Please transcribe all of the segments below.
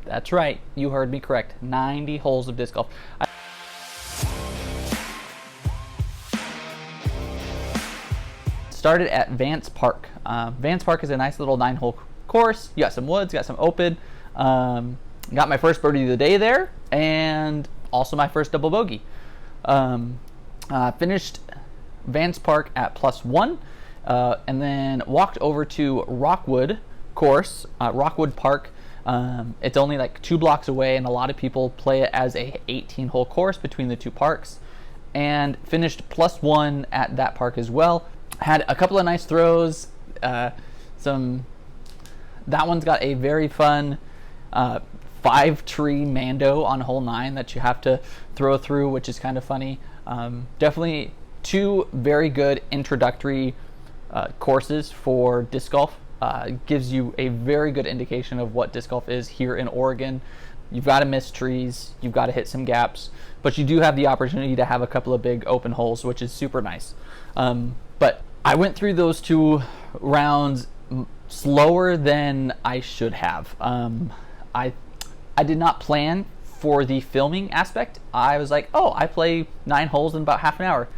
That's right, you heard me correct. 90 holes of disc golf. Started at Vance Park. Vance Park is a nice little 9-hole course. You got some woods, got some open. Got my first birdie of the day there, and also my first double bogey. Finished Vance Park at +1, and then walked over to Rockwood course, Rockwood Park. It's only like 2 blocks away, and a lot of people play it as a 18-hole course between the two parks, and finished +1 at that park as well. Had a couple of nice throws. That one's got a very fun 5-tree Mando on hole 9 that you have to throw through, which is kind of funny. Definitely 2 very good introductory courses for disc golf. Gives you a very good indication of what disc golf is here in Oregon. You've got to miss trees, you've got to hit some gaps, but you do have the opportunity to have a couple of big open holes, which is super nice. But I went through those 2 rounds slower than I should have. I did not plan for the filming aspect. I was like, oh, I play 9 holes in about half an hour.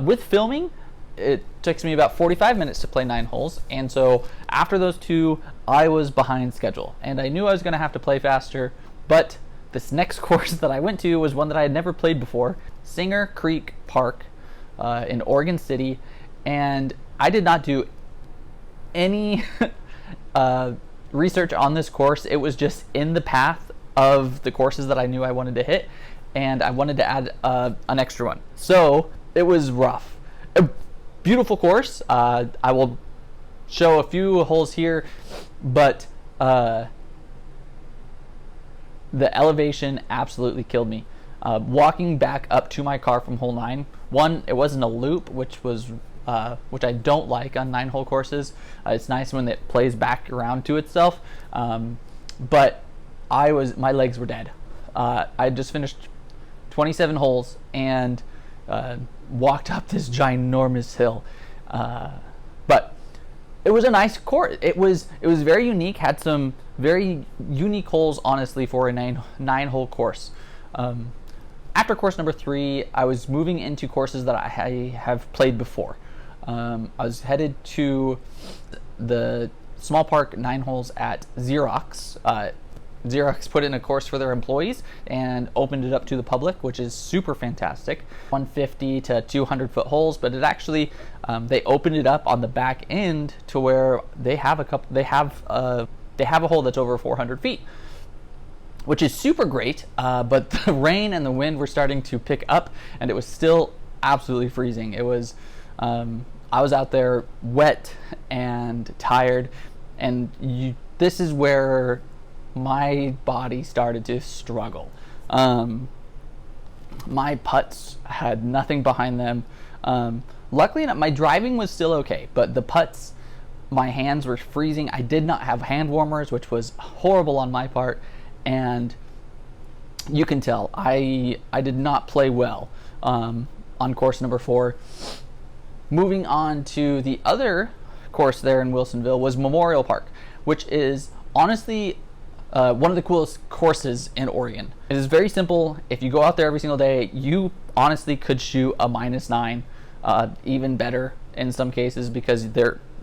With filming, it takes me about 45 minutes to play 9 holes, and so after those 2, I was behind schedule, and I knew I was going to have to play faster. But this next course that I went to was one that I had never played before, Singer Creek Park in Oregon City, and I did not do any research on this course. It was just in the path of the courses that I knew I wanted to hit, and I wanted to add an extra one. So it was rough. A beautiful course. I will show a few holes here, but the elevation absolutely killed me. Walking back up to my car from hole 9, one, it wasn't a loop, which I don't like on 9-hole courses. It's nice when it plays back around to itself, but my legs were dead. I just finished 27 holes and walked up this ginormous hill, but it was a nice course. It was very unique. Had some very unique holes, honestly, for a 9-hole course. After course number 3, I was moving into courses that I have played before. I was headed to the small park 9 holes at Xerox. Xerox put in a course for their employees and opened it up to the public, which is super fantastic. 150 to 200 foot holes, but it actually they opened it up on the back end to where they have a hole that's over 400 feet, which is super great. But the rain and the wind were starting to pick up, and it was still absolutely freezing. It was I was out there wet and tired, and this is where my body started to struggle. My putts had nothing behind them. Luckily enough, my driving was still okay, but the putts, my hands were freezing. I did not have hand warmers, which was horrible on my part, and you can tell I did not play well on course number 4. Moving on to the other course there in Wilsonville was Memorial Park, which is honestly one of the coolest courses in Oregon. It is very simple. If you go out there every single day, you honestly could shoot a -9, even better in some cases, because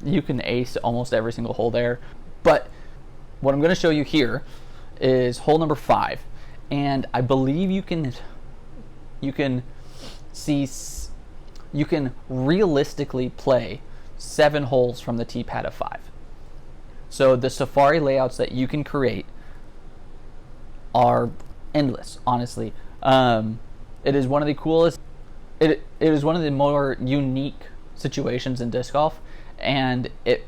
you can ace almost every single hole there. But what I'm going to show you here is hole number 5, and I believe you can realistically play 7 holes from the tee pad of 5. So the safari layouts that you can create are endless, honestly. It is one of the coolest, it is one of the more unique situations in disc golf, and it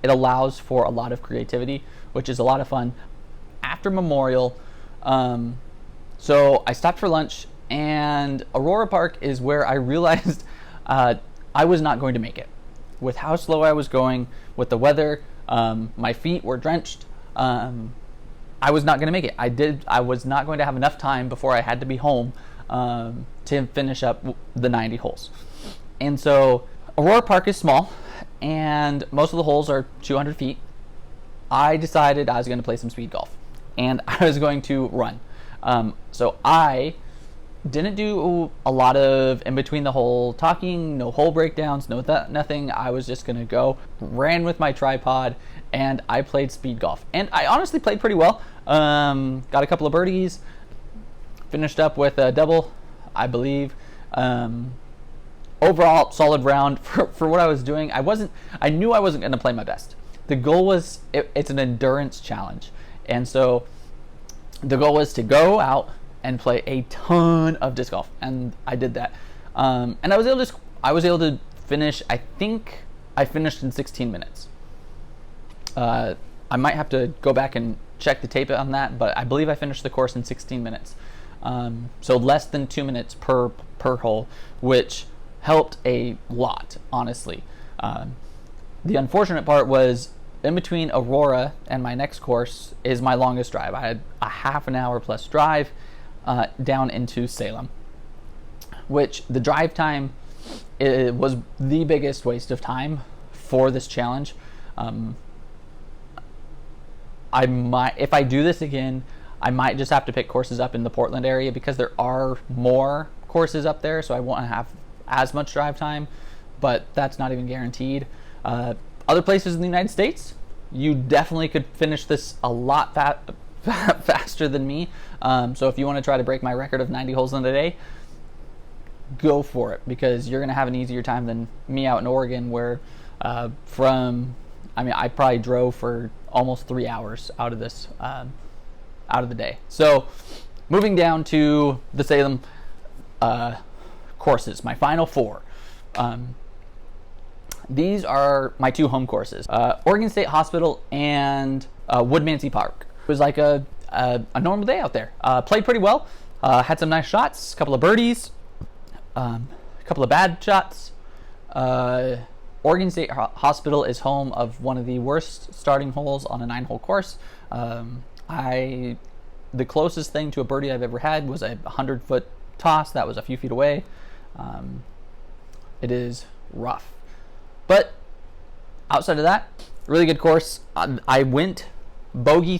allows for a lot of creativity, which is a lot of fun. After Memorial, so I stopped for lunch, and Aurora Park is where I realized I was not going to make it. With how slow I was going, with the weather, my feet were drenched. I was not going to make it. I was not going to have enough time before I had to be home to finish up the 90 holes. And so Aurora Park is small, and most of the holes are 200 feet. I decided I was going to play some speed golf. and I was going to run. So I didn't do a lot of in between the hole talking, no hole breakdowns, nothing. I was just gonna go, ran with my tripod, and I played speed golf. And I honestly played pretty well. Got a couple of birdies, finished up with a double, I believe. Overall, solid round for what I was doing. I knew I wasn't gonna play my best. The goal was, it's an endurance challenge. And so the goal was to go out and play a ton of disc golf, and I did that. And I was able to finish. I think I finished in 16 minutes. I might have to go back and check the tape on that, but I believe I finished the course in 16 minutes. So less than 2 minutes per hole, which helped a lot, honestly. The unfortunate part was, in between Aurora and my next course is my longest drive. I had a half an hour plus drive down into Salem, which the drive time was the biggest waste of time for this challenge. I might, if I do this again, I might just have to pick courses up in the Portland area, because there are more courses up there, so I won't have as much drive time, but that's not even guaranteed. Other places in the United States, you definitely could finish this a lot faster than me. So if you want to try to break my record of 90 holes in a day, go for it, because you're going to have an easier time than me out in Oregon, where I probably drove for almost 3 hours out of this, out of the day. So moving down to the Salem courses, my final four. These are my two home courses, Oregon State Hospital and Woodmansey Park. It was like a normal day out there. Played pretty well, had some nice shots, a couple of birdies, a couple of bad shots. Oregon State Hospital is home of one of the worst starting holes on a 9-hole course. The closest thing to a birdie I've ever had was a 100-foot toss that was a few feet away. It is rough. But outside of that, really good course. I went bogey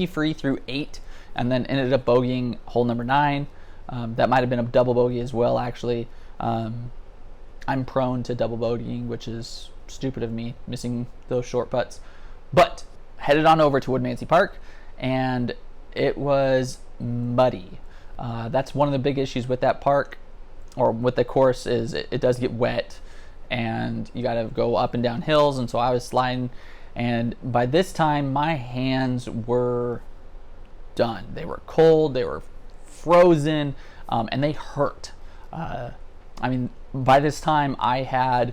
free through 8, and then ended up bogeying hole number 9. That might have been a double bogey as well, actually. I'm prone to double bogeying, which is stupid of me, missing those short putts. But headed on over to Woodmansey Park, and it was muddy. That's one of the big issues with that park, or with the course, is it does get wet, and you got to go up and down hills. And so I was sliding, and by this time my hands were done. They were cold, they were frozen, and they hurt. By this time by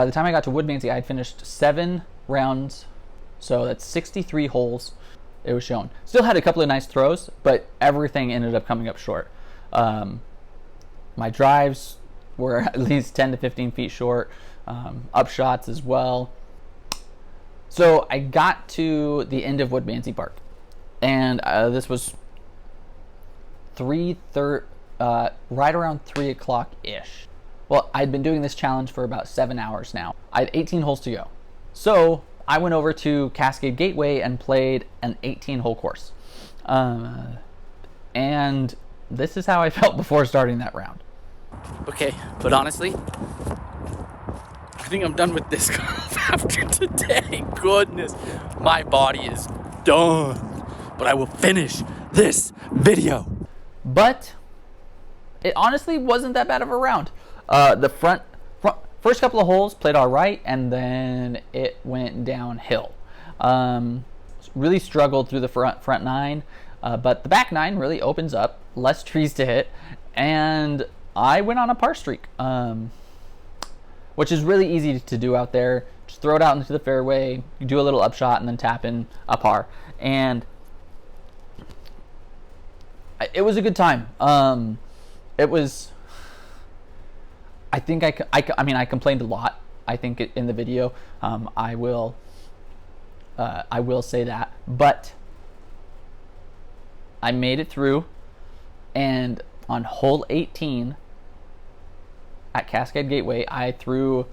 the time I got to Woodmansey, I had finished 7 rounds, so that's 63 holes. It was shown. Still had a couple of nice throws, but everything ended up coming up short. My drives were at least 10 to 15 feet short, up shots as well. So I got to the end of Woodmansey Park, and this was right around 3 o'clock ish. Well, I'd been doing this challenge for about 7 hours now. I had 18 holes to go. So I went over to Cascade Gateway and played an 18-hole course. And this is how I felt before starting that round. Okay, but honestly, I think I'm done with this golf after today. Goodness, my body is done. But I will finish this video. But it honestly wasn't that bad of a round. The first couple of holes played all right, and then it went downhill. Really struggled through the front 9, but the back 9 really opens up, less trees to hit, and I went on a par streak, which is really easy to do out there. Just throw it out into the fairway, you do a little upshot, and then tap in a par. And it was a good time. It was. I think I complained a lot. I think in the video, I will say that, but I made it through, and on hole 18 at Cascade Gateway, I threw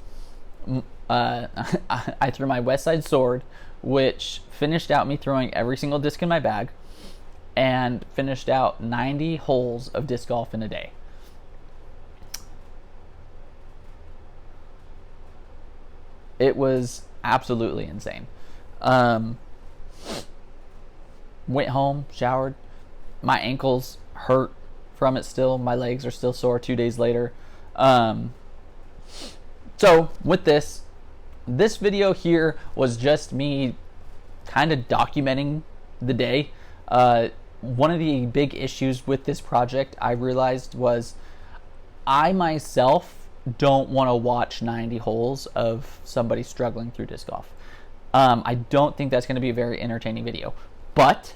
my West Side Sword, which finished out me throwing every single disc in my bag and finished out 90 holes of disc golf in a day. It was absolutely insane. Went home, showered. My ankles hurt from it still. My legs are still sore 2 days later. So with this video here was just me kind of documenting the day. One of the big issues with this project I realized was I myself don't want to watch 90 holes of somebody struggling through disc golf. I don't think that's going to be a very entertaining video, but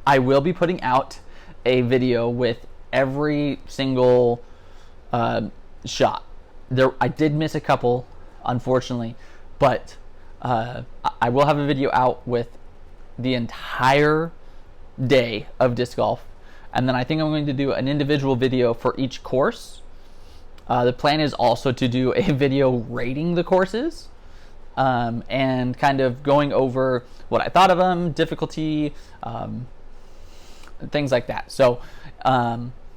I will be putting out a video with every single shot. I did miss a couple, unfortunately, but I will have a video out with the entire day of disc golf, and then I think I'm going to do an individual video for each course. The plan is also to do a video rating the courses and kind of going over what I thought of them, difficulty, things like that. So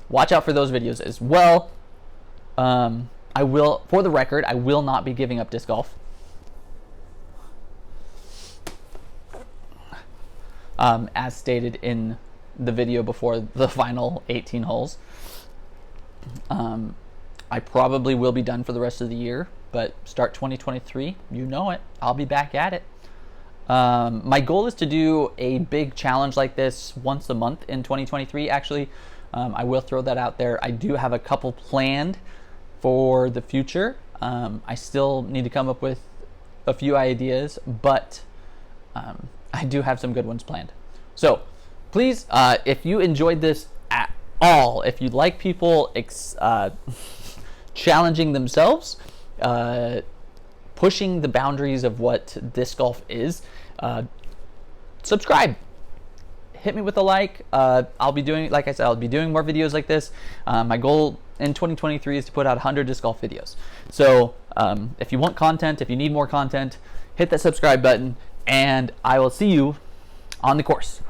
watch out for those videos as well. I will, for the record, I will not be giving up disc golf. As stated in the video before the final 18 holes. I probably will be done for the rest of the year, but start 2023, you know it, I'll be back at it. My goal is to do a big challenge like this once a month in 2023, actually. I will throw that out there. I do have a couple planned for the future. I still need to come up with a few ideas, but I do have some good ones planned. So please, if you enjoyed this at all, if you like people challenging themselves, pushing the boundaries of what disc golf is, subscribe. Hit me with a like. I'll be doing, like I said, I'll be doing more videos like this. My goal in 2023 is to put out 100 disc golf videos. So if you want content, if you need more content, hit that subscribe button, and I will see you on the course.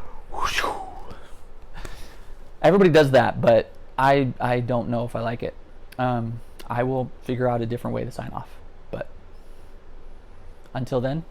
Everybody does that, but I don't know if I like it. I will figure out a different way to sign off. But until then,